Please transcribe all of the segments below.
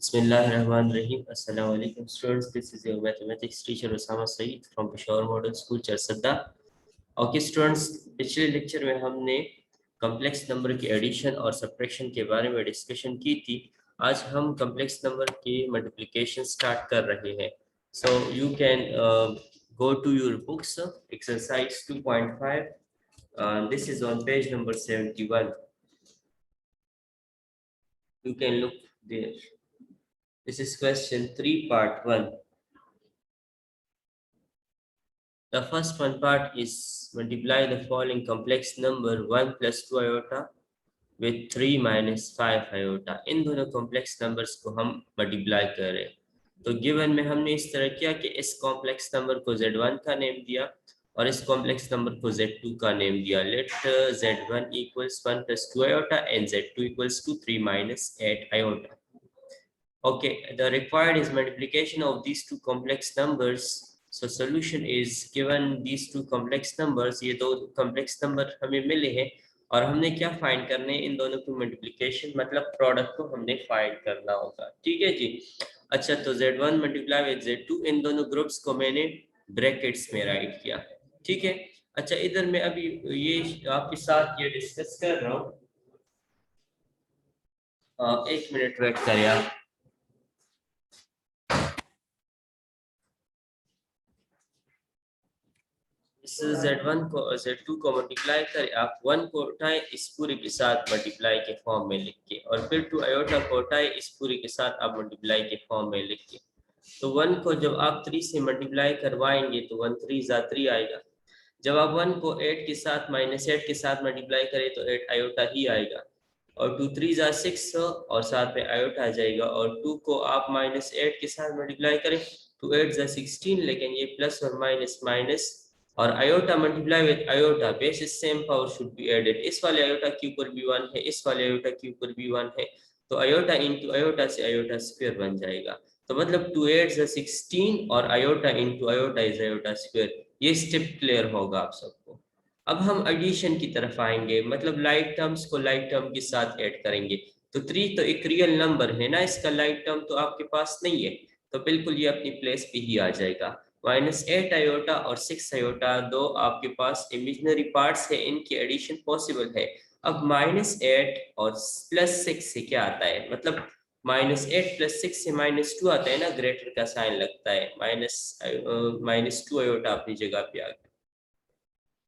Bismillahirrahmanirrahim. Assalamu alaikum students. This is your mathematics teacher Osama Saeed from Peshawar Model School Charsadda. Okay students, पिछले lecture में हमने complex number के addition और subtraction के बारे में डिस्कशन की थी। आज हम कॉम्प्लेक्स नंबर के मल्टीप्लिकेशन स्टार्ट कर रहे हैं। So you can go to your books, exercise 2.5. This is on page number 71. You can look there. This is question 3 part 1. The first one part is multiply the following complex number 1 plus 2 iota with 3 minus 5 iota. इन दोनों complex numbers को हम multiply कर रहे हैं। तो given में हमने इस तरह किया कि इस complex number को z1 का नेम दिया और इस complex number को z2 का नेम दिया। Let z1 equals 1 plus 2 iota and z2 equals to 3 minus 8 iota. Okay, the required is multiplication of these two complex numbers. So solution is given these two complex numbers. ये दो complex number हमें मिले हैं और हमने क्या find करने, इन दोनों की मल्टीप्लिकेशन मतलब प्रोडक्ट को हमने फाइंड करना होगा। ठीक है जी। अच्छा, तो z1 मल्टीप्लाई विद z2, इन दोनों ग्रुप्स को मैंने ब्रैकेट्स में राइट किया। ठीक है। अच्छा, इधर मैं अभी ये आपके साथ ये डिस्कस कर रहा हूँ। एक मिनट वेट करें आप। इस z1 को z2 को मल्टीप्लाई करें, आप 1 को उठाए इस पूरे के साथ मल्टीप्लाई के फॉर्म में लिख के, और फिर 2 आयोटा को उठाए इस पूरे के साथ आप मल्टीप्लाई के फॉर्म में लिख के। तो 1 को जब आप 3 से मल्टीप्लाई करवाएंगे तो 1 3 जा 3 आएगा। जब आप 1 को 8 के साथ माइनस 8 के साथ मल्टीप्लाई करें तो 8 आयोटा ही आएगा, और 2 3 जा 6 और साथ में आयोटा आ जाएगा। और 2 को आप माइनस 8 के साथ मल्टीप्लाई करें तो 8 जा 16, लेकिन ये प्लस और माइनस माइनस और iota multiply with iota, base is same power should be added. इस वाले आयोटा के ऊपर भी 1 है, इस वाले आयोटा के ऊपर भी 1 है, तो आयोटा इनटू आयोटा से आयोटा स्क्वायर बन जाएगा। तो मतलब 2 8 जा 16 और iota into iota is iota square. ये स्टेप क्लियर होगा आप सबको। अब हम एडिशन की तरफ आएंगे, मतलब लाइक टर्म्स को लाइक टर्म के साथ ऐड करेंगे। तो 3 तो एक रियल नंबर है ना, इसका लाइक टर्म तो आपके पास नहीं है, तो बिल्कुल ये अपनी प्लेस पे ही आ जाएगा। माइनस 8 आयोटा और 6 आयोटा दो आपके पास इमेजिनरी पार्ट्स है, इनकी एडिशन पॉसिबल है। अब माइनस 8 और प्लस 6 से क्या आता है, मतलब माइनस 8 प्लस 6 से माइनस 2 आता है ना, ग्रेटर का साइन लगता है। माइनस 2 आयोटा अपनी जगह पे आ गया,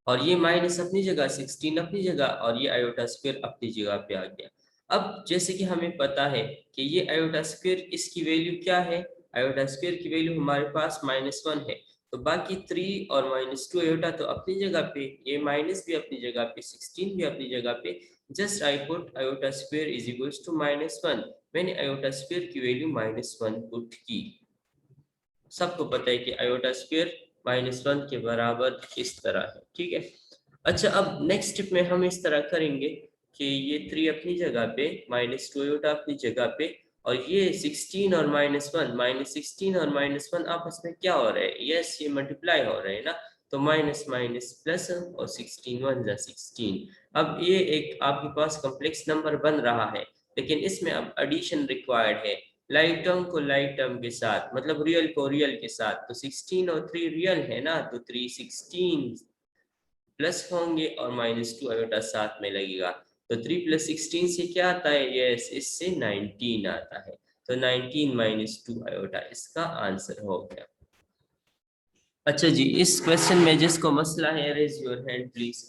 और ये माइनस अपनी जगह, 16 अपनी जगह, और ये आयोटा स्क्वायर अपनी जगह पे आ गया। अब जैसे कि हमें पता है कि ये आयोटा स्क्वायर, इसकी वैल्यू क्या है, आयोटा स्क्वायर की वैल्यू हमारे पास -1 है। तो बाकी 3 और -2 आयोटा तो अपनी जगह पे, ये माइनस भी अपनी जगह पे, 16 भी अपनी जगह पे। Just I put iota square is equals to -1। मैंने आयोटा स्क्वायर की वैल्यू -1 पुट की। सबको पता है कि आयोटा स्क्वायर -1 के बराबर इस तरह है। ठीक है। अच्छा, अब नेक्स्ट स्टेप में हम इस तरह करेंगे कि ये 3 अपनी जगह पे, -2 आयोटा अपनी जगह पे, और ये 16 और -1 और -1 आपस में क्या हो रहा है, यस ये मल्टीप्लाई हो रहे हैं ना, तो माइनस माइनस प्लस और 16 1 जा 16। अब ये एक आपके पास कॉम्प्लेक्स नंबर बन रहा है, लेकिन इसमें अब एडिशन रिक्वायर्ड है। लाइक टर्म को लाइक टर्म के साथ, मतलब रियल को रियल के साथ। तो 16 और 3 रियल है ना, तो 3 16 प्लस होंगे और -2 आयोटा साथ में लगेगा। तो 3 + 16 से क्या आता है, यस इससे 19 आता है। तो 19 - 2 आयोटा इसका आंसर हो गया। अच्छा जी, इस क्वेश्चन में जिसको मसला है, रेज योर हैंड प्लीज।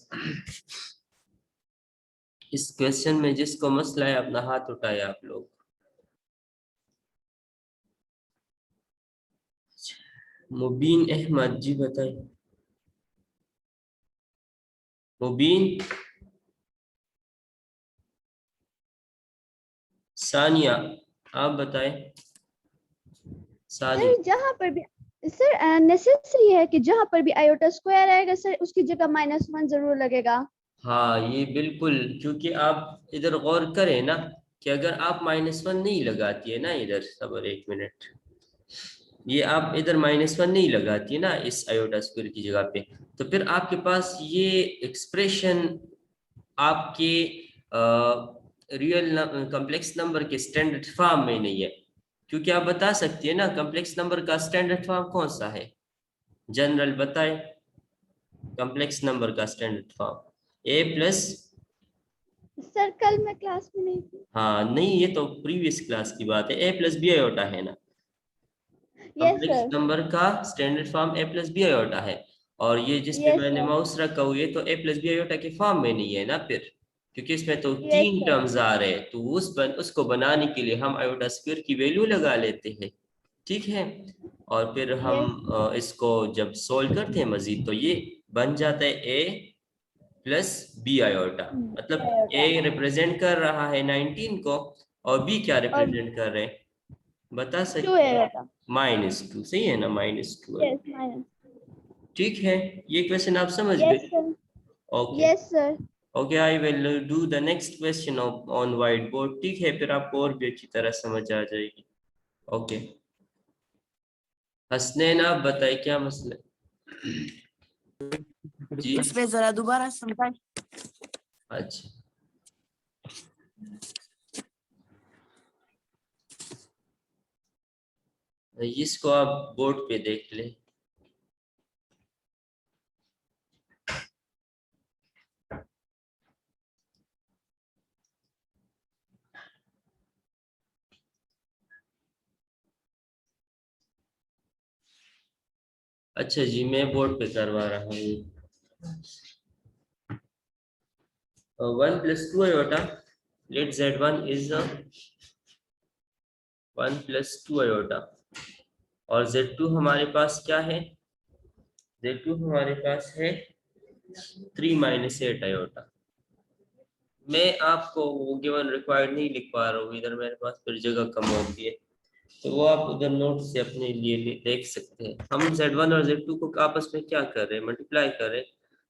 इस क्वेश्चन में जिसको मसला है अपना हाथ उठाए आप लोग। मुबीन अहमद जी बताइए। मुबीन, सानिया आप बताएं। सानी, सर जहाँ पर भी सर नेसेसरी है कि जहाँ पर भी आयोटा स्क्वायर आएगा सर उसकी जगह -1 जरूर लगेगा। हाँ ये बिल्कुल, क्योंकि आप इधर गौर करें ना कि अगर आप -1 नहीं लगाती है ना, इधर सबर एक मिनट, ये आप इधर -1 नहीं लगाती है ना इस आयोटा स्क्वायर की जगह पे, तो फिर आपके पास ये एक्सप्रेशन आपके रियल कॉम्प्लेक्स नंबर के स्टैंडर्ड फॉर्म में नहीं है। क्योंकि आप बता सकती है ना कॉम्प्लेक्स नंबर का स्टैंडर्ड फॉर्म कौन सा है, जनरल बताए। कॉम्प्लेक्स नंबर का स्टैंडर्ड फॉर्म ए प्लस, सर कल मैं क्लास में नहीं थी। हाँ नहीं ये तो प्रीवियस क्लास की बात है, ए प्लस बी आयोटा है ना। Yes complex sir. नंबर का स्टैंडर्ड फॉर्म ए प्लस बी आयोटा है। और ये जिस पे यस मैंने सर। माउस रखा हुआ है तो ए प्लस बी आयोटा के फॉर्म में नहीं है ना फिर, क्योंकि इसमें तो यस तीन सर। टर्म्स आ रहे हैं, तो उसको बनाने के लिए हम आयोटा स्क्वायर की वैल्यू लगा लेते हैं, ठीक है। और फिर हम यस। इसको जब सोल्व करते हैं मजीद तो ये बन जाता है ए प्लस बी आयोटा। मतलब ए रिप्रेजेंट कर रहा है 19 को और बी क्या और रिप्रेजेंट कर रहे हैं बता 2 सकते हैं, आयोटा। -2, सही है ना, -2 यस आयोटा। माइनस। ठीक है, ये क्वेश्चन आप समझ यस गए। Sir. Okay, yes sir. Okay I will do the next question on white board, ठीक है, फिर आपको और भी अच्छी तरह समझ आ जाएगी। ओके, हसनैन आप बताइए क्या मसला है? जी इसमें जरा दोबारा समझाएं। अच्छा, इसको आप बोर्ड पे देख ले। अच्छा जी, मैं बोर्ड पे करवा रहा हूँ। 1 + 2 iota, late Z1 is 1 + 2 iota, और Z2 हमारे पास क्या है, Z2 हमारे पास है 3 - 8 आयोटा। मैं आपको वो गिवन रिक्वायर्ड नहीं लिख पा रहा हूँ, इधर मेरे पास फिर जगह कम होती है, तो वो आप उधर नोट से अपने लिए देख सकते हैं। हम Z1 और Z2 को आपस में क्या कर रहे हैं, मल्टीप्लाई कर रहे हैं।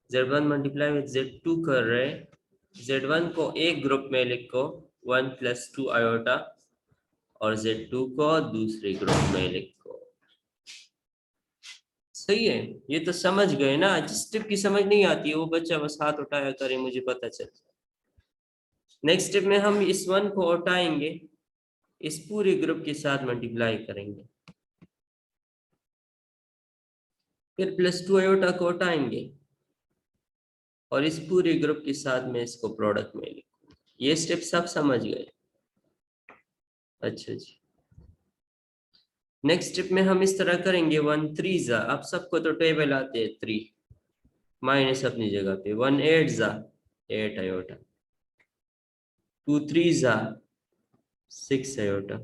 Z1 मल्टीप्लाई विद Z2 कर रहे हैं। Z1 को एक ग्रुप में लिखो 1 + 2 आयोटा, और Z2 को दूसरे ग्रुप में लिखो। सही है, ये तो समझ गए ना। जिस स्टेप की समझ नहीं आती है वो बच्चा बस हाथ उठाया करे, मुझे पता चल। नेक्स्ट स्टेप में हम इस 1 को उठाएंगे, इस पूरे ग्रुप के साथ मल्टीप्लाई करेंगे, फिर +2 आयोटा को उठाएंगे और इस पूरे ग्रुप के साथ में इसको प्रोडक्ट में लिखो। ये स्टेप सब समझ गए। अच्छा जी, नेक्स्ट स्टेप में हम इस तरह करेंगे 1 3 जा, आप सबको तो टेबल आते हैं 3 माइनस अपनी जगह पे, 1 8 जा 8 आयोटा, 2 3 जा 6 आयोटा,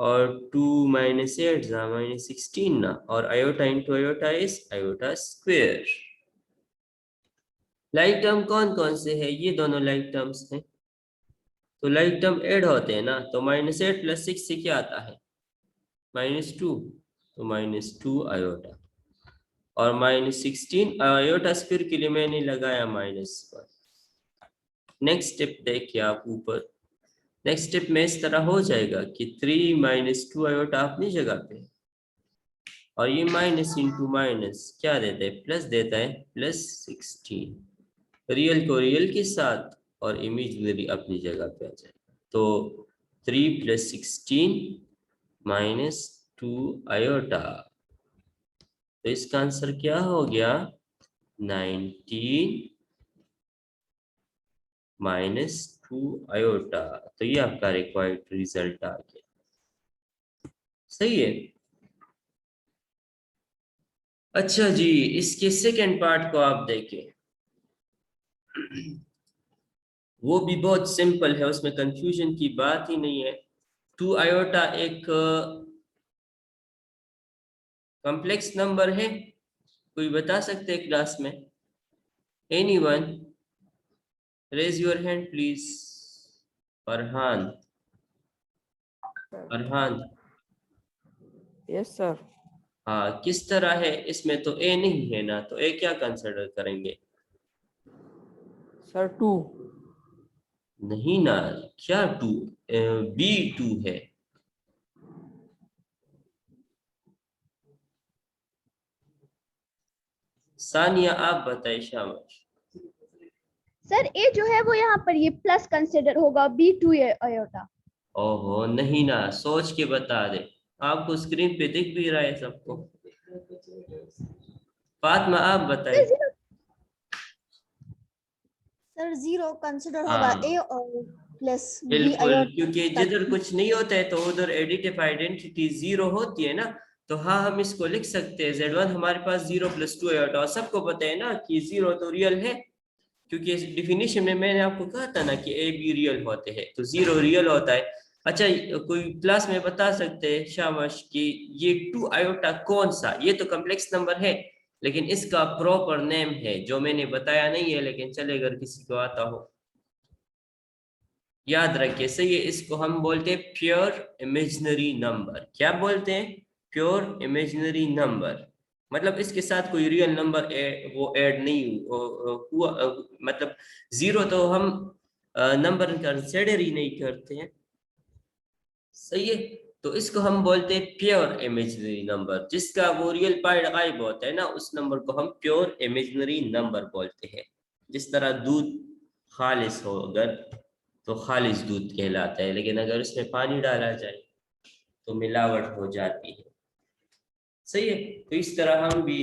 और 2 - 8 जा -16 ना, और iota into iota is iota square. Like term कौन कौन से है, ये दोनों लाइक टर्म्स हैं, तो लाइक टर्म ऐड होते हैं ना, तो -8 + 6 से क्या आता है -2, तो -2 आयोटा, और -16 आयोटा स्क्वायर के लिए मैंने लगाया -1। नेक्स्ट स्टेप देखिए आप ऊपर, नेक्स्ट स्टेप में इस तरह हो जाएगा कि 3 - 2 आयोटा अपनी जगह पे, और ये माइनस इंटू माइनस क्या देता है, प्लस देता है, +16। रियल को रियल के साथ और इमेजिनरी अपनी जगह पे आ जाएगा, तो 3 + 16 -2 आयोटा, तो इसका आंसर क्या हो गया, 19 -2 आयोटा। तो ये आपका रिक्वायर्ड रिजल्ट आ गया। सही है। अच्छा जी, इसके सेकेंड पार्ट को आप देखें, वो भी बहुत सिंपल है, उसमें कंफ्यूजन की बात ही नहीं है। 2 आयोटा एक कॉम्प्लेक्स नंबर है, कोई बता सकते हैं क्लास में, anyone, raise your hand please. Farhan, Farhan, yes sir. हाँ किस तरह है, इसमें तो ए नहीं है ना, तो ए क्या कंसिडर करेंगे, सर 2। नहीं ना, क्या 2, B2 है। सानिया आप बताइए, शाबाश। सर ए जो है वो यहाँ पर ये प्लस कंसिडर होगा, B2 आयोटा। ओहो नहीं ना, सोच के बता दे। आपको स्क्रीन पे दिख भी रहा है सबको। फातिमा आप बताइए। सर जीरो कंसिडर होगा हाँ ए और प्लस बी बिल्कुल, क्योंकि आयोटा। जिधर कुछ नहीं होता है तो उधर एडिटिव आइडेंटिटी जीरो होती है ना। तो हाँ, हम इसको लिख सकते हैं Z1 हमारे पास 0 + 2 आयोटा। और सबको पता है ना कि जीरो तो रियल है, क्योंकि इस डिफिनीशन में मैंने आपको कहा था ना कि ए बी रियल होते हैं, तो जीरो रियल होता है। अच्छा, कोई क्लास में बता सकते हैं शाबाश कि ये 2 आयोटा कौन सा, ये तो कम्प्लेक्स नंबर है लेकिन इसका प्रॉपर नेम है जो मैंने बताया नहीं है, लेकिन चलेगा अगर किसी को आता हो। याद रखिए, सही है, इसको हम बोलते हैं प्योर इमेजिनरी नंबर। क्या बोलते हैं? Pure imaginary number. मतलब इसके साथ कोई रियल नंबर वो ऐड नहीं हुआ। मतलब जीरो तो हम नंबर कंसिडर ही नहीं करते हैं, सही है। तो इसको हम बोलते हैं प्योर इमेजिनरी नंबर। जिसका वो रियल पार्ट गायब होता है ना, उस नंबर को हम प्योर इमेजिनरी नंबर बोलते हैं। जिस तरह दूध खालिस हो अगर, तो खालिस दूध कहलाता है, लेकिन अगर उसमें पानी डाला जाए तो मिलावट हो जाती है, सही है। तो इस तरह हम भी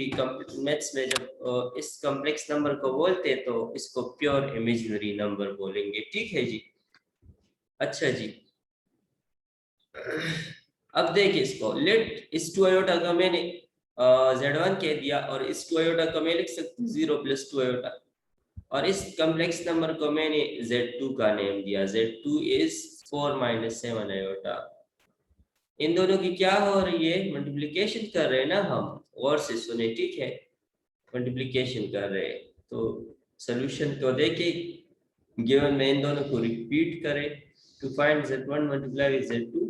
मैथ्स में जब इस कॉम्प्लेक्स नंबर को बोलते हैं तो इसको प्योर इमेजिनरी नंबर बोलेंगे, ठीक है जी। अच्छा जी, अब देखिए इसको, लेट इस 2 आयोटा का मैंने Z1 कह दिया, और इस 2 आयोटा को मैं लिख सकता हूँ 0 + 2 आयोटा, और इस कॉम्प्लेक्स नंबर को मैंने Z2 का नेम दिया। Z2 is 4 - 7 iota. इन दोनों की क्या हो रही है? मल्टीप्लिकेशन कर रहे हैं ना हम, और से सुने, ठीक है, मल्टीप्लिकेशन कर रहे हैं। तो सॉल्यूशन को देखे गिवन में इन दोनों को रिपीट करें to find Z1 multiply with Z2।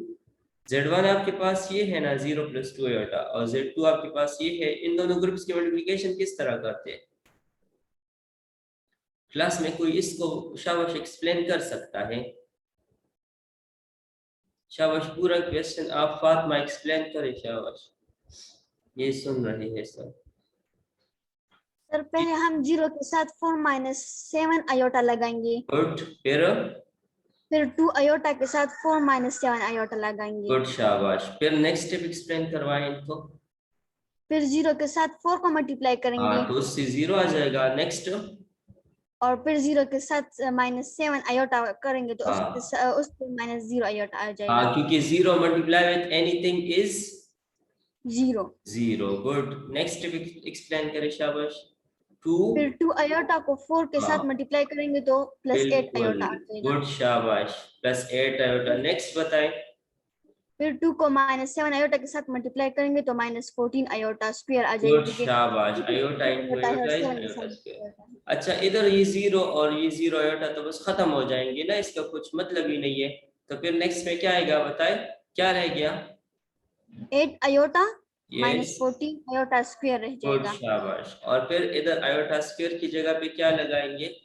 Z1 आपके पास ये है ना 0 + 2 आयोटा, और Z2 आपके पास ये है। इन दोनों ग्रुप्स की मल्टीप्लिकेशन किस तरह करते हैं? क्लास में कोई इसको शाबाश एक्सप्लेन कर सकता है? शाबाश, पूरा क्वेश्चन आप फातिमा एक्सप्लेन करें, शाबाश, ये सुन रहे हैं सब। सर पहले हम जीरो के साथ 4 - 7 आयोटा लगाएंगे, गुड, फिर 2 आयोटा के साथ 4 - 7 आयोटा लगाएंगे, गुड, शाबाश। फिर नेक्स्ट स्टेप एक्सप्लेन करवाएं इनको। फिर जीरो के साथ 4 को मल्टीप्लाई करेंगे, हाँ, तो उससे जीरो आ जाएगा। नेक्स्ट। और फिर जीरो के साथ -7 आयोटा करेंगे तो हाँ उसके -0 आयोटा आ जाएगा। हाँ, क्योंकि zero multiply with anything is zero. Zero. Good, next step explain करें, शाबाश। 2। फिर 2 आयोटा को 4 के साथ हाँ मल्टीप्लाई करेंगे तो +8 बिल्कुल, आयोटा आ जाएगा। गुड, शाबाश, +8 आयोटा। नेक्स्ट बताएं। फिर 2 को -7 आयोटा के साथ मल्टीप्लाई करेंगे तो -14 आयोटा स्क्वायर आ जाएगा, गुड, क्योंकि शाबाश, आयोटा इंटू आयोटा है और आयोटा इज 7 के आयोटा साथ स्क्वायर। आयोटा है। अच्छा, इधर ये जीरो और ये जीरो आयोटा तो बस खत्म हो जाएंगे ना, इसका कुछ मतलब ही नहीं है। तो फिर नेक्स्ट में क्या आएगा बताए, क्या रह गया? 8 आयोटा यस, -14 आयोटा स्क्वायर रह गुड, जाएगा। शाबाश। और फिर इधर आयोटा स्क्वायर की जगह पे क्या लगाएंगे?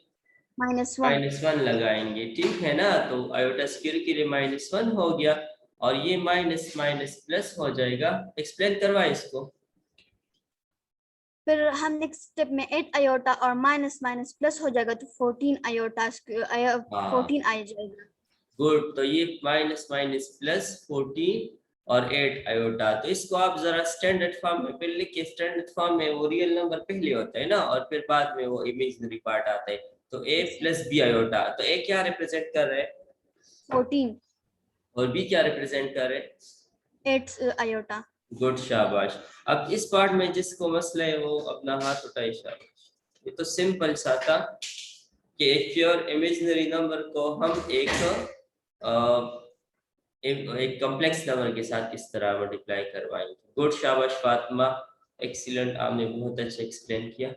-1। -1 लगाएंगे, ठीक है ना। तो आयोटा स्क्वायर के लिए -1 हो गया, और ये माइनस माइनस प्लस हो जाएगा। एक्सप्लेन करवाए इसको। फिर हम नेक्स्ट स्टेप में 8 आयोटा और माइनस माइनस प्लस हो जाएगा तो 14 आयोटा 14 आ जाएगा। गुड, तो ये माइनस माइनस प्लस 14 और 8 आयोटा। तो इसको आप जरा स्टैंडर्ड फॉर्म में फिर लिखिए। स्टैंडर्ड फॉर्म में वो रियल नंबर पहले होता है ना, और फिर बाद में वो इमेजिनरी पार्ट आता है। तो a + b आयोटा, तो a क्या रिप्रेजेंट कर रहे हैं 14 और b क्या रिप्रेजेंट कर रहे हैं? 8 आयोटा। गुड, शाबाश। अब इस पार्ट में जिसको मसला है वो अपना हाथ उठाए, शाबाश। ये तो सिंपल सा था कि एक प्योर इमेजिनरी नंबर को हम एक कॉम्प्लेक्स नंबर के साथ किस तरह मल्टीप्लाई करवाएंगे। गुड, शाबाश फातिमा, एक्सीलेंट, आपने बहुत अच्छा एक्सप्लेन किया।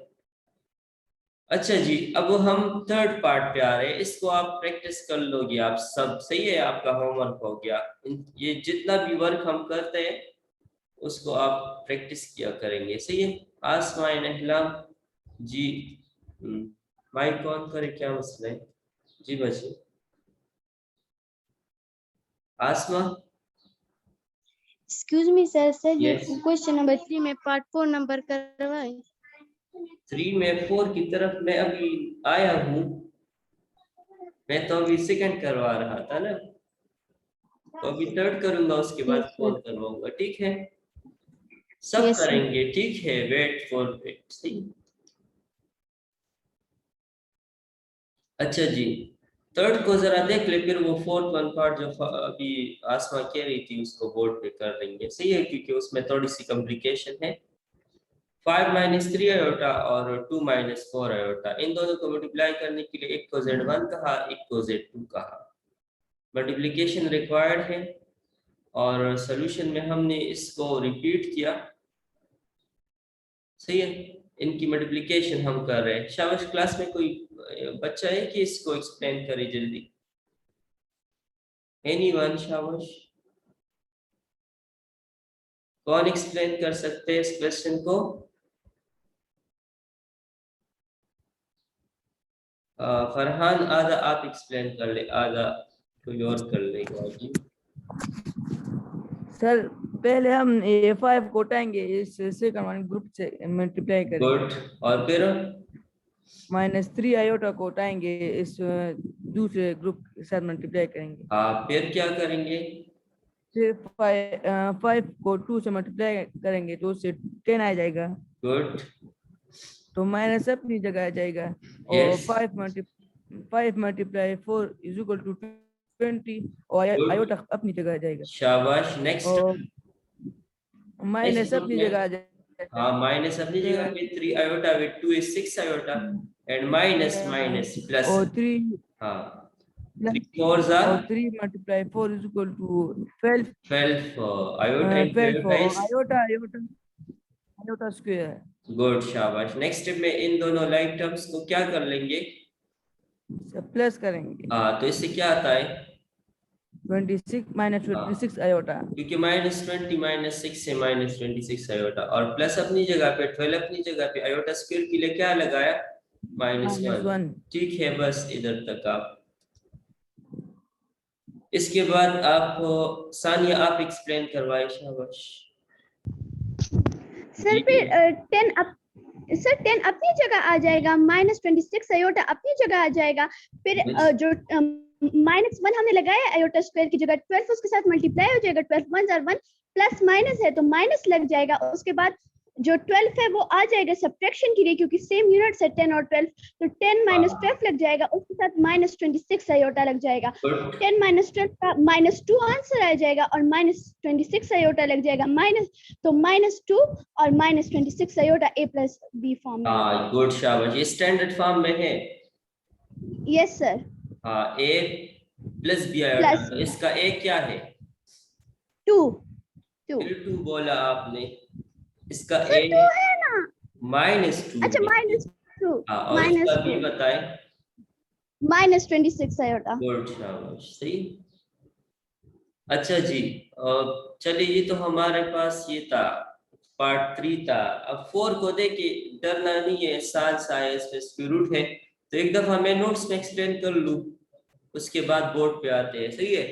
अच्छा जी, अब हम थर्ड पार्ट पे आ रहे हैं। इसको आप प्रैक्टिस कर लोगे आप सब, सही है, आपका होमवर्क हो गया। ये जितना भी वर्क हम करते हैं उसको आप प्रैक्टिस किया करेंगे, सही है। आसमां अहलाम जी, माइक ऑन करे, क्या मसला है जी बच्चे? आसमा, एक्सक्यूज मी सर, ये यस। क्वेश्चन नंबर 3 में पार्ट 4 नंबर करवाए। 3 में 4 की तरफ मैं अभी आया हूँ, मैं तो अभी सेकंड करवा रहा था ना। तो अभी थर्ड करूंगा, उसके बाद Yes, फोन करवाऊंगा, ठीक है? सब Yes, sir. करेंगे, ठीक है, वेट फॉर इट। सही। अच्छा जी, थर्ड को जरा देख ले, फिर वो फोर्थ वन पार्ट जो अभी आसमा कह रही थी उसको बोर्ड पे कर लेंगे। सही है, क्योंकि उसमें थोड़ी सी कॉम्प्लिकेशन है। 5 - 3 आयोटा और 2 - 4 आयोटा, इन दोनों को मल्टीप्लाई करने के लिए एक को Z1 कहा, एक को Z2 कहा। मल्टीप्लिकेशन रिक्वायर्ड है और सॉल्यूशन में हमने इसको रिपीट किया। सही है, इनकी मल्टीप्लिकेशन हम कर रहे हैं। शाबाश, क्लास में कोई बच्चा है कि इसको एक्सप्लेन करे जल्दी? एनीवन? शाबाश, कौन एक्सप्लेन कर सकते हैं इस क्वेश्चन को? फरहान, आधा आप एक्सप्लेन कर ले, आधा कोई और कर लेगा जी। सर पहले हम ये 5 को उठाएंगे, इस सेकंड ग्रुप से मल्टीप्लाई करेंगे। गुड, और फिर -3 आयोटा को उठाएंगे, इस दूसरे ग्रुप के साथ मल्टीप्लाई करेंगे। फिर क्या करेंगे? फिर 5 को 2 से मल्टीप्लाई करेंगे तो उससे 10 आ जाएगा, गुड, तो माइनस अपनी जगह आ जाएगा। और Yes. 5 multiply 4 is equal to 20 और Good. आयोटा अपनी जगह आ जाएगा। शाबाश, नेक्स्ट। और माइनस group अपनी में- जगह आ जाएगा। माइनस अपनी जगह पे 3 iota with 2 is 6 iota and minus plus. और 3 3 4s are और 3 multiply 4 is equal to 12 iota into 12 iota is iota square. Good, शाबाश। नेक्स्ट स्टेप में इन दोनों लाइक टर्म्स को क्या कर लेंगे? प्लस करेंगे। तो इससे क्या आता है? 26 -26 आयोटा, क्योंकि -20 - 6 से -26 आयोटा, और प्लस अपनी जगह पे 12 अपनी जगह पे, आयोटा स्क्वायर के लिए क्या लगाया? -1। ठीक है, बस इधर तक आप। इसके बाद आप सानिया आप एक्सप्लेन करवाए। शाबाश सर फिर 10 अपनी जगह आ जाएगा, -26 आयोटा अपनी जगह आ जाएगा। फिर जो -1 हमने लगाया आयोटा स्क्वायर की जगह, 12 उसके साथ मल्टीप्लाई हो जाएगा, 12 1 1 प्लस माइनस है तो माइनस लग जाएगा। उसके बाद जो 12 है वो आ जाएगा सब्ट्रैक्शन के लिए, क्योंकि सेम यूनिट्स है 10 और 12, तो 10 - 12 लग जाएगा, उसके साथ -26 आयोटा लग जाएगा। 10 - 12 का -2 आंसर आ जाएगा और -26 आयोटा लग जाएगा, तो -2 और -26 आयोटा A + B फॉर्म में। गुड, शाबाश। ये स्टैंडर्ड फॉर्म में है। Yes sir. A + B iota, तो इसका A क्या है? 2 फिर 2 बोला आपने, इसका A सर 2 है ना। -2। अच्छा -2 और इसका B बताए? -26 आयोटा। गुड, शाबाश, सही। अच्छा जी, चलिए, ये तो हमारे पास ये था, पार्ट 3 था। अब 4 को देखे, डरना नहीं है, साथ आया, इसमें स्क्वायर रूट है, तो एक दफा मैं नोट्स में एक्सप्लेन कर लूं, उसके बाद बोर्ड पे आते हैं। सही है।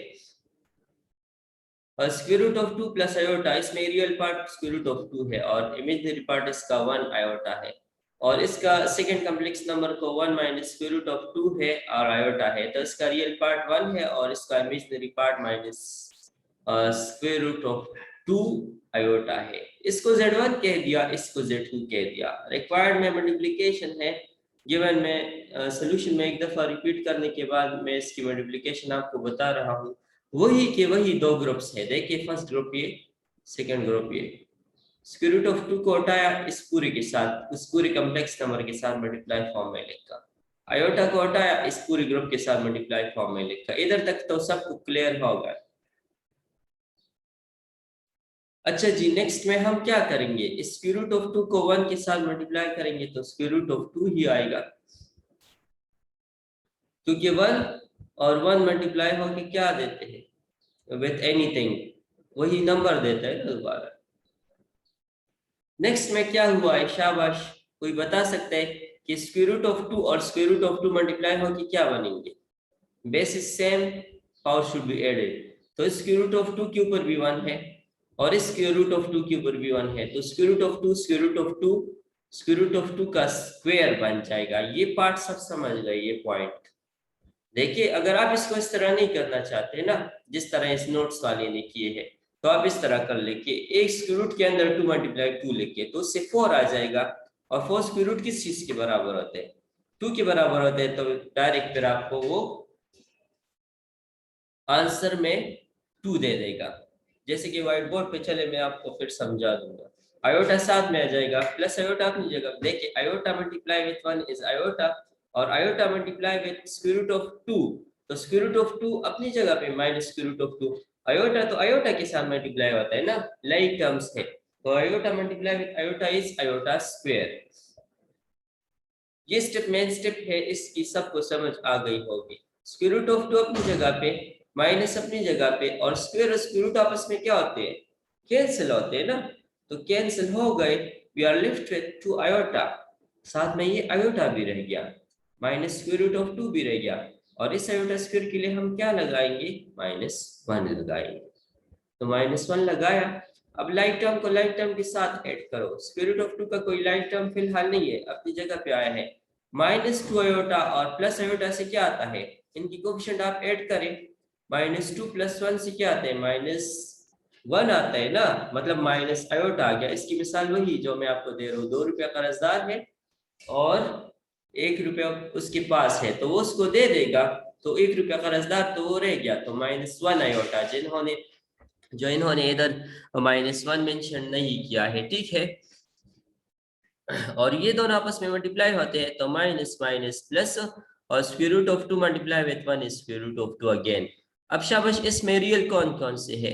Square root of 2 plus iota, इसमें real part square root of 2 है और इमेजिनरी पार्ट इसका 1 आयोटा है, और इसका सेकंड कॉम्प्लेक्स नंबर को 1 - स्क्वायर रूट ऑफ 2 है और आयोटा है, तो इसका रियल पार्ट 1 है और इसका imaginary part minus square root of 2 iota है। इसको Z1 कह दिया, इसको Z2 कह दिया। रिक्वायर्ड में मल्टीप्लिकेशन है, गिवन में सॉल्यूशन में एक दफा रिपीट करने के बाद मैं इसकी मल्टीप्लिकेशन आपको बता रहा हूँ। वही के वही 2 ग्रुप्स है। देखिए, फर्स्ट ग्रुप ये, सेकंड ग्रुप ये। स्क्वायर रूट ऑफ 2 को हटाया, इस पूरे के साथ, उस पूरे कॉम्प्लेक्स नंबर के साथ मल्टीप्लाई फॉर्म में लिखा। आयोटा को हटाया, इस पूरे ग्रुप के साथ मल्टीप्लाई फॉर्म में लिखा। इधर तक तो सबको क्लियर होगा। अच्छा जी, नेक्स्ट में हम क्या करेंगे? स्क्वायर रूट ऑफ 2 को 1 के साथ मल्टीप्लाई करेंगे तो स्क्वायर रूट ऑफ 2 ही आएगा, क्योंकि 1 और 1 मल्टीप्लाई होके क्या देते हैं? विथ एनीथिंग, वही नंबर देता है ना दोबारा। नेक्स्ट में क्या हुआ है? शाबाश, कोई बता सकता है कि स्क्वायर रूट ऑफ 2 और स्क्वायर रूट ऑफ 2 मल्टीप्लाई होके क्या बनेंगे? Base is same, power should be added, तो स्क्वायर रूट ऑफ 2 के ऊपर भी 1 है और स्क्वायर रूट ऑफ 2 के ऊपर भी 1 है, तो square root of 2 square root of 2 square root of 2 का स्क्वायर बन जाएगा। ये पार्ट सब समझ गए, ये पॉइंट देखिए अगर आप इसको इस तरह नहीं करना चाहते ना, जिस तरह इस नोट्स वाले ने किए हैं, तो आप इस तरह कर लेके एक स्क्वायर रूट के अंदर 2 मल्टीप्लाई 2 लिखे तो उससे 4 आ जाएगा। और 4 स्क्वायर रूट किस चीज के बराबर होते हैं? 2 के बराबर होते हैं। तो डायरेक्ट फिर आपको वो आंसर में 2 दे देगा। जैसे कि व्हाइट बोर्ड पे चले, मैं आपको फिर समझा दूंगा। आयोटा साथ में आ जाएगा, प्लस आयोटा अपनी जगह। देखिए iota multiply with 1 is iota, और iota multiply with square root of 2, तो स्क्वायर रूट ऑफ 2 अपनी जगह पे minus square root of 2। Iota तो आयोटा के साथ मल्टीप्लाई होता है ना, लाइक टर्म्स है। तो iota multiply with iota is iota square. ये स्टेप मेन स्टेप है, इसकी सबको समझ आ गई होगी। स्क्वायर रूट ऑफ 2 अपनी जगह पे, माइनस अपनी जगह पे, और स्क्वायर और स्क्वायर रूट आपस में क्या होते हैं? कैंसिल होते हैं ना। तो कैंसिल हो गए, we are left with 2 iota. साथ में ये आयोटा भी रह गया, माइनस स्क्वायर रूट ऑफ 2 भी रह गया, और इस आयोटा स्क्वायर के लिए हम क्या लगाएंगे? -1 लगाएंगे। तो -1 लगाया। अब लाइक टर्म को लाइक टर्म के साथ ऐड करो। स्क्वायर रूट ऑफ 2 का कोई लाइक टर्म फिलहाल नहीं है, अपनी जगह पे आया है। -2 आयोटा और प्लस आयोटा से क्या आता है? इनकी कोएफिशिएंट आप ऐड करें। -2 + 1 से क्या आता है? -1 आता है ना, मतलब माइनस आयोटा आ गया। इसकी मिसाल वही जो मैं आपको दे रहा हूँ। 2 रुपया कर्जदार है और 1 रुपया उसके पास है, तो वो उसको दे देगा। तो 1 रुपया कर्जदार तो वो रह गया। तो -1 आयोटा जो इन्होंने इधर -1 मेंशन नहीं किया है, ठीक है। और ये दोनों आपस में मल्टीप्लाई होते हैं, तो माइनस माइनस प्लस, और square root of 2 multiply with 1 is square root of 2 again. अब शाबाश, इसमें रियल कौन कौन से है?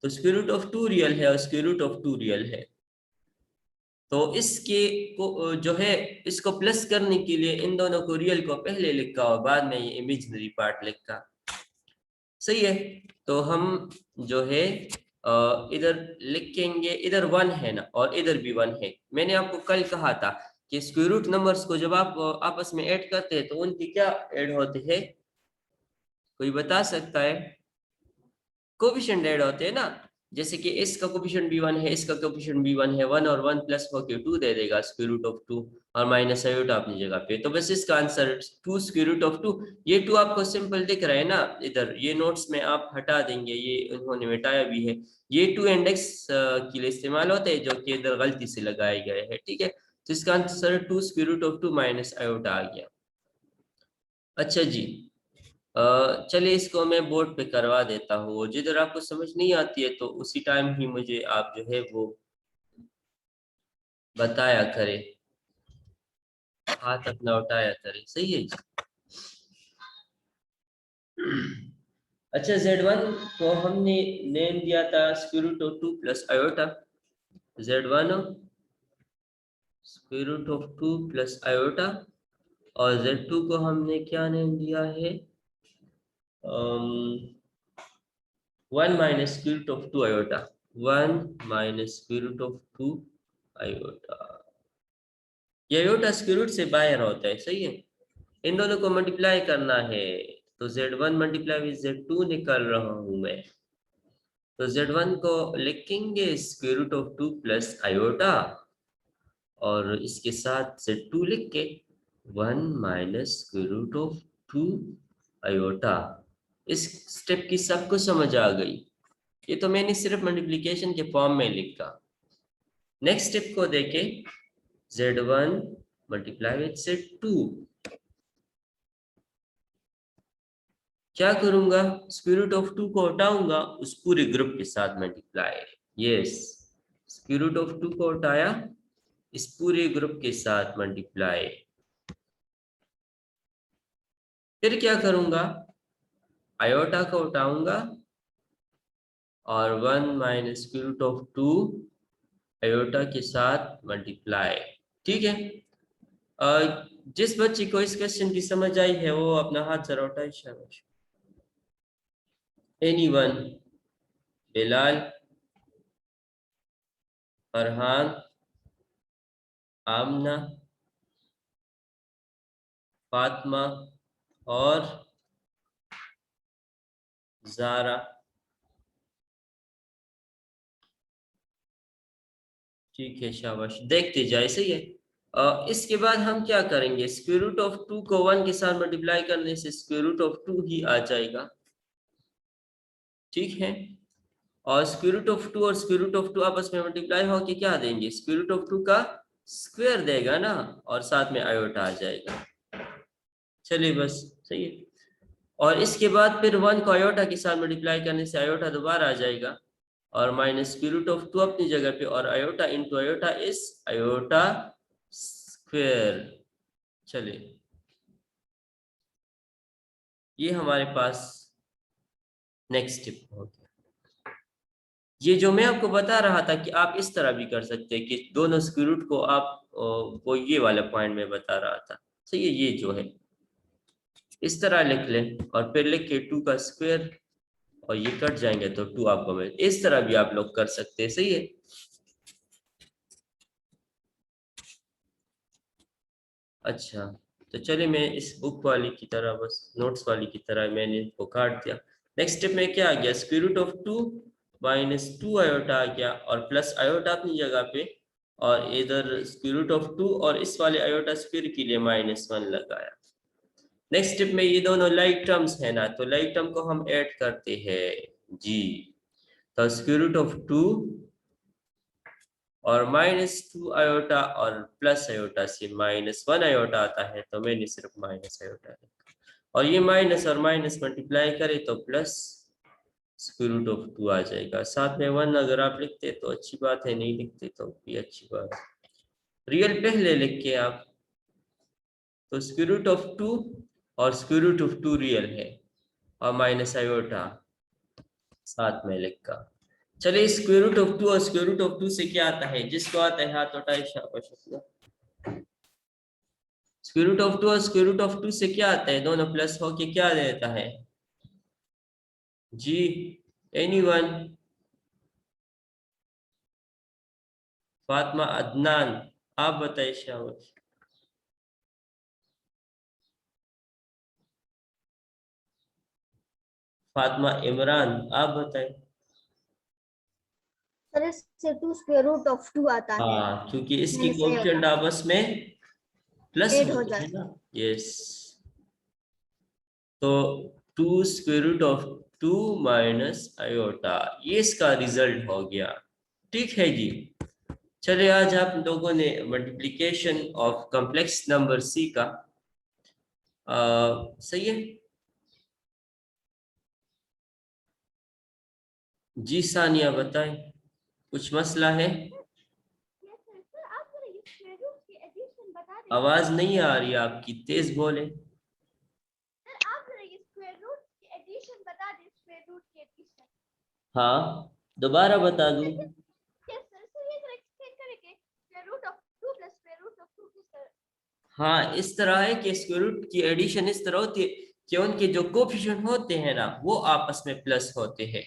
तो स्क्वायर रूट ऑफ 2 रियल है और स्क्वायर रूट ऑफ 2 रियल है। तो इसके को जो है, इसको प्लस करने के लिए इन दोनों को रियल को पहले लिखा और बाद में ये इमेजिनरी पार्ट लिखा। सही है। तो हम जो है इधर लिखेंगे, इधर 1 है ना और इधर भी 1 है। मैंने आपको कल कहा था कि स्क्वायर रूट नंबर्स को जब आप आपस में ऐड करते हैं तो उनकी क्या ऐड होते हैं? कोई बता सकता है? कोएफिशिएंट ऐड होते हैं ना। जैसे कि इसका कोएफिशिएंट भी 1 है, इसका कोएफिशिएंट भी 1 है। 1 और 1 प्लस होके 2 दे देगा, स्क्वायर रूट ऑफ 2, और माइनस आयोटा अपनी जगह पे। तो बस इसका आंसर 2 स्क्वायर रूट ऑफ 2। ये 2 आपको सिंपल दिख रहा है ना इधर, ये नोट्स में आप हटा देंगे, ये उन्होंने मिटाया भी है। ये 2 इंडेक्स के लिए इस्तेमाल होते हैं, जो कि इधर गलती से लगाए गए हैं, ठीक है। तो इसका answer 2 square root of 2 minus iota आ गया। अच्छा जी, चलिए इसको मैं बोर्ड पे करवा देता हूँ। जिधर आपको समझ नहीं आती है तो उसी टाइम ही मुझे आप जो है वो बताया करें, हाथ अपना उठाया करें। सही है जी। अच्छा, Z1 को हमने नेम दिया था square root of 2 plus iota. Z1 square root of 2 plus iota, और Z2 को हमने क्या नेम दिया है? 1 minus square root of 2 iota. 1 minus square root of 2 iota. ये आयोटा स्क्वायर रूट से बाहर होता है, सही है। इन दोनों को मल्टीप्लाई करना है, तो Z1 मल्टीप्लाई विद Z2 निकाल रहा हूं मैं। तो Z1 को लिखेंगे square root of 2 plus iota, और इसके साथ Z2 लिख के 1 minus square root of 2 iota. इस स्टेप की सबको समझ आ गई? ये तो मैंने सिर्फ मल्टीप्लिकेशन के फॉर्म में लिखा। नेक्स्ट स्टेप को देखें, Z1 मल्टीप्लाई विद Z2। क्या करूंगा? स्क्वायर रूट ऑफ 2 को हटाऊंगा, उस पूरे ग्रुप के साथ multiply. Yes, square root of 2 को हटाया, इस पूरे ग्रुप के साथ मल्टीप्लाई। फिर क्या करूंगा? आयोटा को हटाऊंगा और 1 minus square root of 2 iota के साथ मल्टीप्लाई। ठीक है। जिस बच्चे को इस क्वेश्चन की समझ आई है वो अपना हाथ जरा उठाए। शाबाश। एनीवन? बिलाल, फरहान, आमना, फातिमा और ज़ारा। ठीक है, शाबाश। देखते जाए, सही है। इसके बाद हम क्या करेंगे, स्क्वायर रूट ऑफ 2 को 1 के साथ मल्टीप्लाई करने से स्क्वायर रूट ऑफ 2 ही आ जाएगा, ठीक है। और स्क्वायर रूट ऑफ 2 और स्क्वायर रूट ऑफ 2 आपस में मल्टीप्लाई होके क्या देंगे, स्क्वायर रूट ऑफ 2 का स्क्वायर देगा ना, और साथ में आयोटा आ जाएगा। चलिए बस सही है। और इसके बाद फिर 1 को आयोटा के साथ मल्टीप्लाई करने से आयोटा दोबारा आ जाएगा, और माइनस स्क्वायर रूट ऑफ 2 अपनी जगह पे, और iota into iota is iota square. चलिए ये हमारे पास नेक्स्ट स्टेप हो गया। ये जो मैं आपको बता रहा था कि आप इस तरह भी कर सकते हैं कि दोनों स्क्वायर रूट को आप वो ये वाला पॉइंट में बता रहा था, सही है। ये जो है इस तरह लिख लें और फिर लिख के 2 का स्क्वायर, और ये कट जाएंगे तो 2 आपको मिल, इस तरह भी आप लोग कर सकते हैं, सही है। अच्छा तो चलिए मैं इस बुक वाली की तरह, बस नोट्स वाली की तरह मैंने इसको काट दिया। नेक्स्ट स्टेप में क्या आ गया, square root of 2 minus 2 iota आ गया, और प्लस आयोटा अपनी जगह पे, और इधर स्क्वायर रूट ऑफ 2 और इस वाले आयोटा स्क्वायर के लिए -1 लगाया। नेक्स्ट स्टेप में ये दोनों लाइक टर्म्स है ना, तो लाइक टर्म को हम ऐड करते हैं जी। तो स्क्वायर रूट ऑफ 2 और -2 आयोटा और प्लस आयोटा से -1 आयोटा आता है, तो मैंने सिर्फ माइनस आयोटा लिखा, और ये माइनस और माइनस मल्टीप्लाई करे तो प्लस स्क्वायर रूट ऑफ 2 आ जाएगा। साथ में 1 अगर आप लिखते तो अच्छी बात है, नहीं लिखते तो भी अच्छी बात है। रियल पहले लिख के आप, तो स्क्वायर रूट ऑफ 2 और स्क्वायर रूट ऑफ 2 रियल है, और माइनस आयोटा साथ में लिखा। चलिए स्क्वायर रूट ऑफ 2 और स्क्वायर रूट ऑफ 2 से क्या आता है, जिसको आता है हाथ उठाए, शाबाश। स्क्वायर रूट ऑफ 2 और स्क्वायर रूट ऑफ 2 से क्या आता है, दोनों प्लस होके क्या देता है जी, एनीवन? फातिमा, अदनान, आप बताइए, शाबाश। फातिमा, इमरान, आप बताइए। सर इससे 2 स्क्वायर रूट ऑफ 2 आता है, हाँ, क्योंकि इसकी माइनस कोएफिशिएंट आयोटा आपस में प्लस 8 हो होते हैं जाता ना, यस। तो 2 square root of 2 minus iota, ये इसका रिजल्ट हो गया, ठीक है जी। चलिए आज आप लोगों ने मल्टीप्लिकेशन ऑफ कॉम्प्लेक्स नंबर सी का सही है जी। सानिया बताएं, कुछ मसला है? आवाज नहीं आ रही आपकी, तेज बोले। हाँ दोबारा बता दूं? हाँ इस तरह है कि स्क्वायर रूट की एडिशन इस तरह होती है कि उनके जो कोफिशिएंट होते हैं ना, वो आपस में प्लस होते हैं।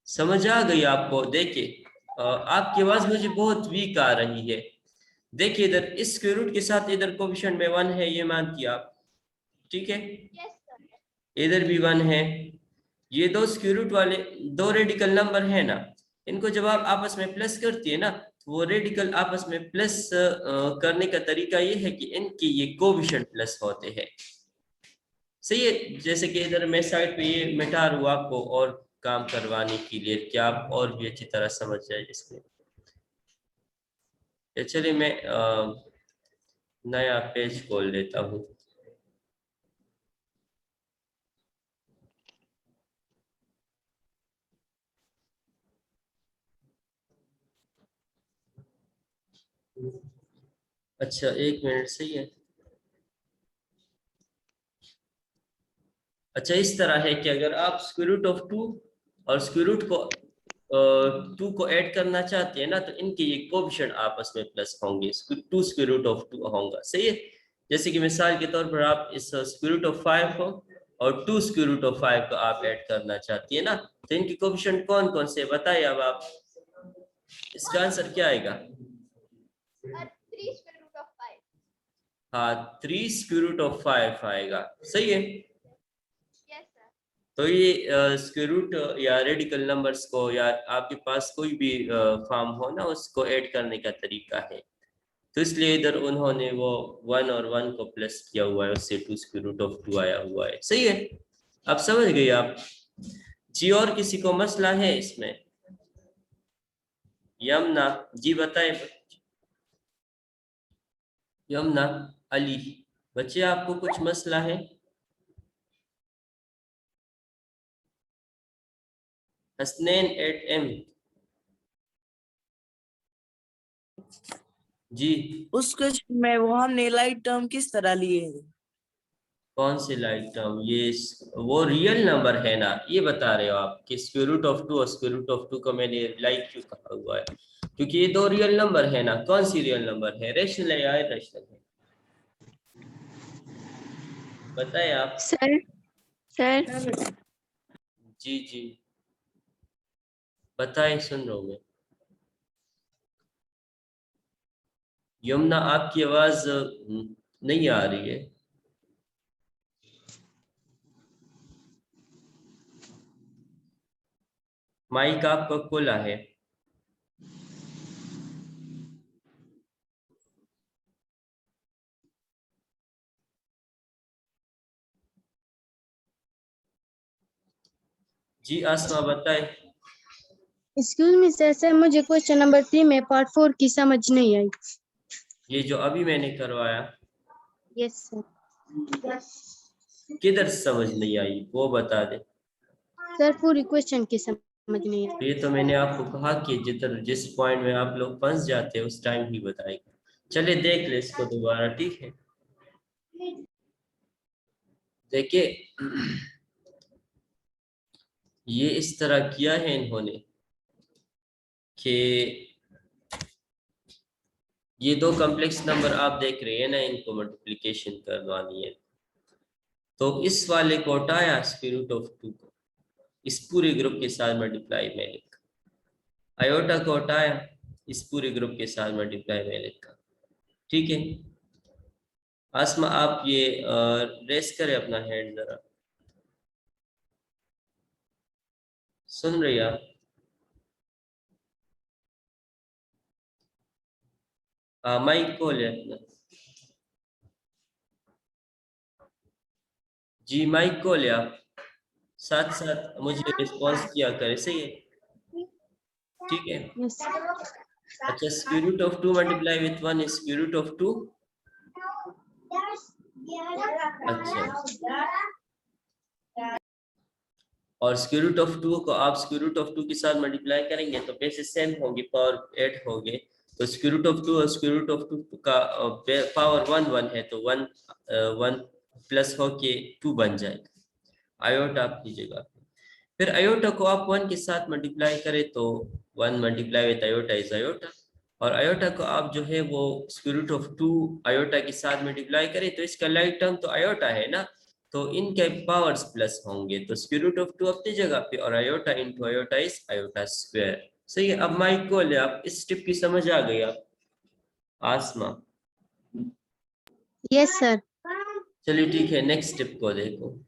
समझ आ गई आपको? देखिए आपकी आवाज मुझे बहुत वीक आ रही है। देखिए इधर इस स्क्वायर रूट के साथ इधर कोफिशिएंट में 1 है, ये मानती आप, ठीक है। इधर भी 1 है। ये दो स्क्वायर रूट वाले दो रेडिकल नंबर है ना, इनको जब आप आपस में प्लस करती है ना, तो वो रेडिकल आपस में प्लस करने का तरीका ये है कि इनके ये कोफिशिएंट प्लस होते हैं, सही है। जैसे कि इधर मैं साइड पे ये मिटा रहा हूं आपको और काम करवाने के लिए, क्या आप और भी अच्छी तरह समझ जाए इसमें। चलिए मैं नया पेज खोल लेता हूँ। अच्छा 1 मिनट, सही है। अच्छा इस तरह है कि अगर आप स्क्वायर रूट ऑफ 2 और स्क्वायर रूट को 2 को ऐड करना चाहते हैं ना, तो इनके ये कोफिशिएंट आपस में प्लस होंगे, 2 स्क्वायर रूट ऑफ 2 होगा, सही है। जैसे कि मिसाल के तौर पर आप इस स्क्वायर रूट ऑफ 5 को और 2 स्क्वायर रूट ऑफ 5 को आप ऐड करना चाहती है ना, तो इनके कोफिशिएंट कौन कौन से बताइए अब आप, इसका आंसर क्या आएगा? हाँ 3 स्क्वायर रूट ऑफ 5 आएगा, सही है। तो ये स्क्वायर रूट या रेडिकल नंबर्स को, या आपके पास कोई भी फॉर्म हो ना, उसको ऐड करने का तरीका है। तो इसलिए इधर उन्होंने वो 1 और 1 को प्लस किया हुआ है, उससे 2 स्क्वायर रूट ऑफ 2 आया हुआ है। सही है, अब समझ गए आप जी? और किसी को मसला है इसमें? यमुना जी बताएं। यमुना, अली, बच्चे आपको कुछ मसला है? हसनैन एट एम जी, उस क्वेश्चन में वो हमने लाइट टर्म किस तरह लिए हैं? कौन से लाइक टर्म? ये वो रियल नंबर है ना, ये बता रहे हो आप कि स्क्वायर रूट ऑफ 2 और स्क्वायर रूट ऑफ 2 को मैंने लाइक क्यों कहा हुआ है? क्योंकि ये दो रियल नंबर है ना। कौन सी रियल नंबर है? रेशनल है या इरेशनल है? बताए आप। सर सर जी जी बताएं, सुन रहा हूँ मैं। यमुना आपकी आवाज नहीं आ रही है। माइक आपका खुला है। जी आसमा बताए। एक्सक्यूज मी सर मुझे क्वेश्चन नंबर 3 में पार्ट 4 की समझ नहीं आई। ये जो अभी मैंने करवाया, यस सर। किधर समझ नहीं आई वो बता दे। सर पूरी क्वेश्चन की समझ नहीं आई। ये तो मैंने आपको कहा कि जिस पॉइंट में आप लोग फंस जाते हैं उस टाइम ही बताएगा। चले देख ले इसको दोबारा, ठीक है? देखिए ये इस तरह किया है इन्होंने कि ये दो कॉम्प्लेक्स नंबर आप देख रहे हैं ना, इनको मल्टीप्लिकेशन करवानी है। तो इस वाले को हटाया स्क्वायर रूट ऑफ 2 को इस पूरे ग्रुप के साथ मल्टीप्लाई में लिखा, आयोटा को हटाया इस पूरे ग्रुप के साथ मल्टीप्लाई में लिखा। ठीक है आसमा, आप ये रेस करें अपना हैंड जरा, सुन रही आप? माइक खोले अपना। जी माइक खोले आप, साथ साथ मुझे रिस्पॉन्स किया करे। सही है, ठीक है? यस अच्छा, square root of 2 multiply with 1 is square root of 2। अच्छा, और स्क्वायर रूट ऑफ 2 को आप स्क्वायर रूट ऑफ 2 के साथ मल्टीप्लाई करेंगे तो बेसिस सेम होगी, पावर 8 होंगे। तो स्क्वायर रूट ऑफ 2 और स्क्वायर रूट ऑफ 2 का पावर 1 1 है, तो 1 1 प्लस होके 2 बन जाएगा आयोटा आपकी जगह। फिर आयोटा को आप 1 के साथ मल्टीप्लाई करें तो 1 multiply with iota is iota, और आयोटा को आप जो है वो स्क्वायर रूट ऑफ 2 आयोटा के साथ मल्टीप्लाई करें तो इसका लाइक टर्म तो आयोटा है ना, तो इनके पावर्स प्लस होंगे, तो स्क्वायर रूट ऑफ 2 अपनी जगह पे और iota into iota is iota square. सही है, अब माइक को ले आप, इस स्टेप की समझ आ गई आप? आसमा यस सर। चलिए ठीक है, नेक्स्ट स्टेप को देखो।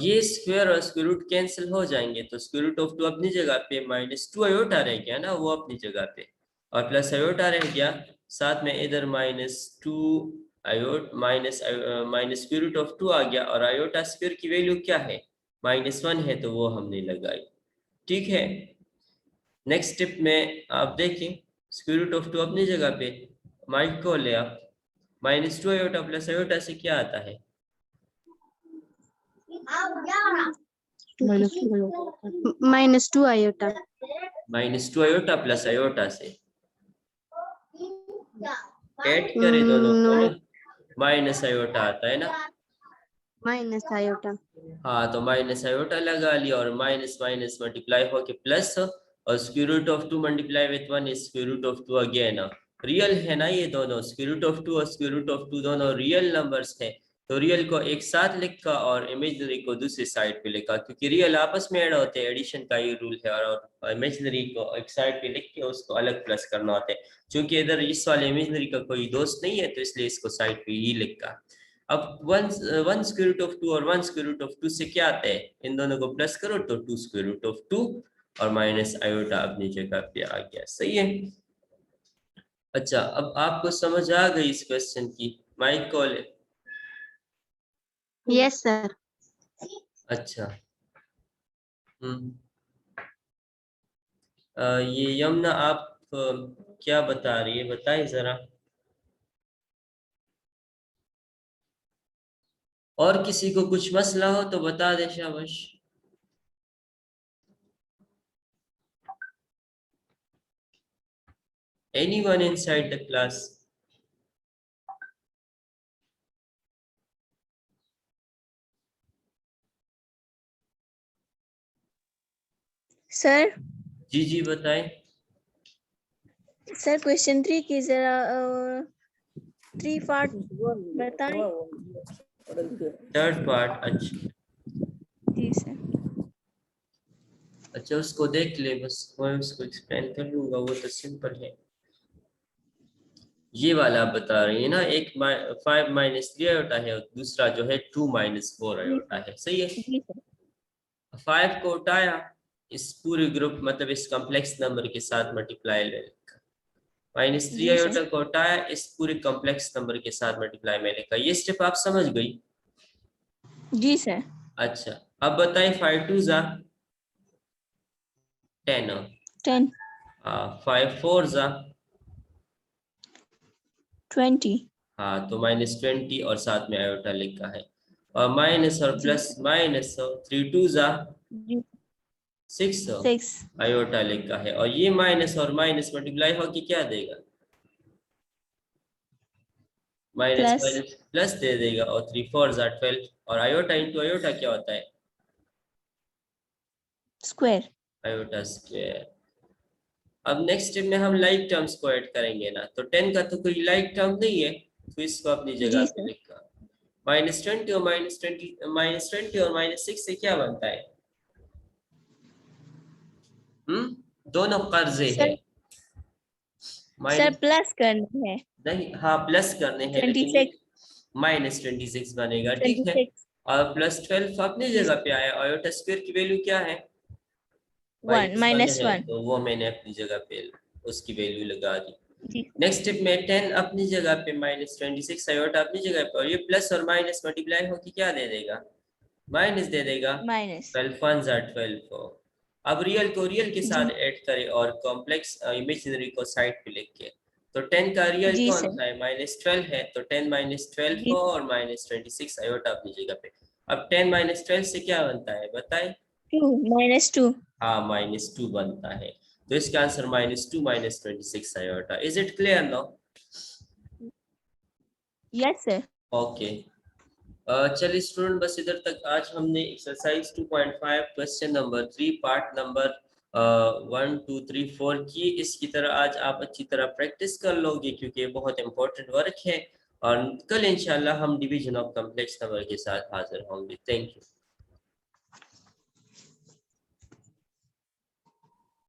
ये स्क्वायर और स्क्वायर रूट कैंसिल हो जाएंगे, तो स्क्वायर रूट ऑफ 2 अपनी जगह पे, -2 आयोटा रह गया ना वो अपनी जगह पे, और प्लस आयोटा रह गया साथ में, इधर -2 iota minus square root of 2 आ गया, और आयोटा स्क्वायर की वैल्यू क्या है? -1 है, तो वो हमने लगाई। ठीक है, नेक्स्ट स्टेप में आप देखें, स्क्वायर रूट ऑफ 2 अपनी जगह पे, माइक को ले आप, -2 आयोटा प्लस आयोटा से क्या आता है? -2 आयोटा। -2 आयोटा प्लस आयोटा से ऐड करें दोनों को ना, माइनस आयोटा आता है ना। Minus iota. हाँ, तो माइनस आयोटा लगा लिया, और माइनस माइनस मल्टीप्लाई होके प्लस, और square root of 2 multiply with 1 is square root of 2 again. Real है ना ये दोनों, स्क्वायर रूट ऑफ 2 और स्क्वायर रूट ऑफ 2 दोनों रियल नंबर्स हैं, तो रियल को एक साथ लिखा और इमेजिनरी को दूसरी साइड पे लिखा, क्योंकि रियल आपस में ऐड होते हैं, एडिशन का ये रूल है, और इमेजिनरी को एक साइड पे लिख के उसको अलग प्लस करना होता है। क्योंकि इधर इस वाले इमेजिनरी का कोई दोस्त नहीं है, तो इसलिए इसको साइड पे ही लिखा। अब 1 स्क्वायर रूट ऑफ 2 और 1 स्क्वायर रूट ऑफ 2 से क्या आता है? इन दोनों को प्लस करो तो 2 स्क्वायर रूट ऑफ 2, और माइनस आयोटा अपनी जगह पे आ गया। सही है, अच्छा, अब आपको समझ आ गई इस क्वेश्चन की? माइक कॉल है। Yes sir. अच्छा। ये यमुना आप क्या बता रही है, बताइए जरा। और किसी को कुछ मसला हो तो बता दे शाबाश। Anyone inside the class? Sir जी जी बताएं। सर क्वेश्चन 3 की जरा 3 पार्ट बताएं। थर्ड पार्ट, अच्छा। जी सर। अच्छा उसको देख ले, बस मैं उसको एक्सप्लेन कर लूंगा, वो तो सिंपल है। ये वाला आप बता रही है ना, एक 5 माइनस 3 आयोटा है और दूसरा जो है 2 माइनस 4 जी आयोटा है, सही है। जी सर। 5 को उठाया, इस पूरे ग्रुप मतलब इस कॉम्प्लेक्स नंबर के साथ मल्टीप्लाई ले लिखा। माइनस 3 जी आयोटा सर। को उठाया, इस पूरे कॉम्प्लेक्स नंबर के साथ मल्टीप्लाई में लिखा। ये स्टेप आप समझ गई? जी सर। अच्छा, अब बताएं 5 2 जा 10, 10 5 4 जा 20। हाँ, तो -20 और साथ में आयोटा लिखा है। और माइनस और जी प्लस माइनस 3 2 जा जी 6 6। आयोटा लिखा है। और ये माइनस और माइनस मल्टीप्लाई होके क्या देगा? माइनस प्लस माइनस प्लस दे देगा। और 3 4 जा 12 और आयोटा इंटू आयोटा क्या होता है? स्क्वायर। Iota square. अब नेक्स्ट स्टेप में हम लाइक टर्म्स को ऐड करेंगे ना, तो 10 का तो कोई लाइक टर्म नहीं है, तो इसको अपनी जगह जी पे सर। लिखा। -20 और -20 और -6 से क्या बनता है? दोनों कर्जे हैं। सर सर माइनस प्लस करना है। नहीं, हाँ प्लस करने हैं, लेकिन ये 26। -26 बनेगा, ठीक है। 26। और +12 अपनी जी जगह सर। पे आया। आयोटा स्क्वायर की वैल्यू क्या है? 1 -1 है, -1। तो वो मैंने अपनी जगह पे उसकी वैल्यू लगा दी। जी नेक्स्ट स्टेप में 10 अपनी जगह पे, -26 आयोटा अपनी जगह पे, और ये प्लस और माइनस मल्टीप्लाई होके क्या दे देगा? माइनस दे देगा। माइनस। 12 1 जा 12। अब रियल को रियल के साथ जी ऐड करें और कॉम्प्लेक्स इमेजिनरी को साइड पे लिख के, तो 10 का रियल जी कौन सर। सा है? -12 है, तो 10 -12 जी हो और -26 आयोटा अपनी जगह पे। अब 10 -12 से क्या बनता है बताए? 2 -2। हाँ, -2 बनता है। तो इसका answer -2 -26 iota. Is it clear now? Yes sir. Okay. चलिए स्टूडेंट, बस इधर तक आज हमने exercise 2.5 question number 3 part number 1 2 3 4 की। इसकी तरह आज आप अच्छी तरह प्रैक्टिस कर लोगे, क्योंकि ये बहुत इंपॉर्टेंट वर्क है। और कल इंशाल्लाह हम डिवीजन ऑफ कॉम्प्लेक्स नंबर के साथ हाजिर होंगे। Thank you.